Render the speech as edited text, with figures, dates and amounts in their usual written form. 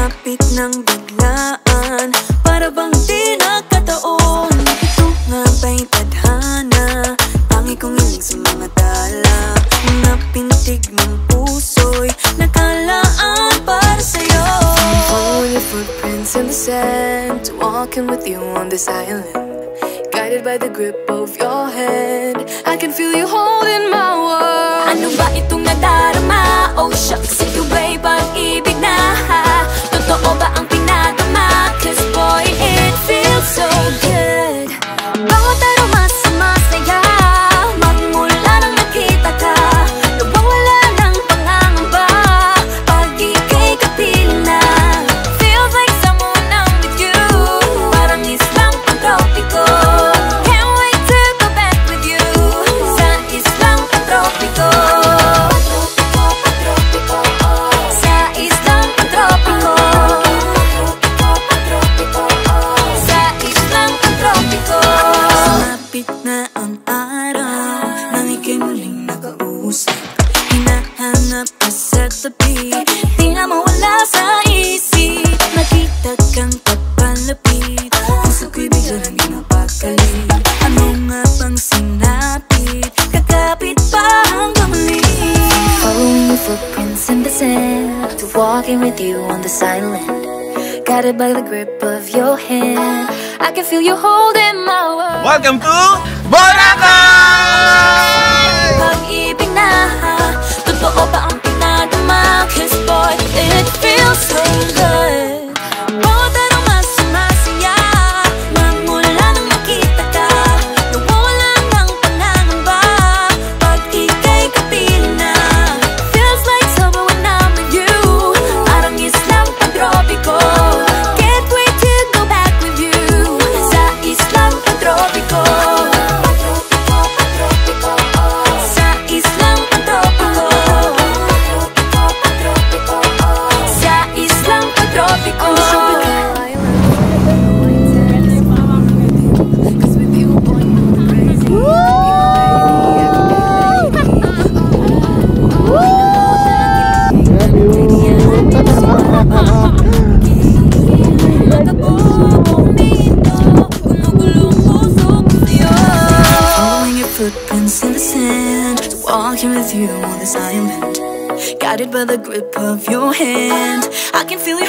Lumapit ng biglaan, para bang di nagkataon. Ito nga ba'y tadhana, tangi kong hiling sa mga tala. Mga pintig ng puso'y nakalaan para sa'yo. Following your footprints in the sand, walking with you on this island, guided by the grip of your hand. I can feel you holding my world. Ano ba itong nadarama? Oh shucks, ito ba'y pag-ibig na? Totoo ba ang pinadama? Cause boy, it feels so good. Bawat aroma sumasaya, magmula nang nakita ka. Nawawala ng pangangamba, pag ika'y kapiling na. Feels like someone I'm with you, parang islang pantropiko. Can't wait to go back with you, sa islang pantropiko. Sa islang pantropiko. Sa islang pantropiko. Sumapit na ang araw, nang ika'y muling nakausap. Hinahanap ka sa tabi, di na mawala sa isip. Nakita kang papalapit, puso ko'y bigla nang ginapakalit. Ano nga bang sinapit, kakapit pa hanggang muli. Following your footprints in the sand, to walking with you on this island, guided by the grip of your hand. I can feel you holding my world. Welcome to Boracay! Pag-ibig na, totoo ba ang pinadama? Cause boy, it feels so good. Bawat aroma sumasaya, magmula nang nakita ka. Nawawala ng pangangamba, pag ika'y kapiling na. Feels like summer when I'm with you, parang islang pantropiko. Can't wait to go back with you, sa islang pantropiko. Sa islang pantropiko. Sa islang pantropiko. Following your footprints in the sand, walking with you on this island, guided by the grip of your hand. I can feel you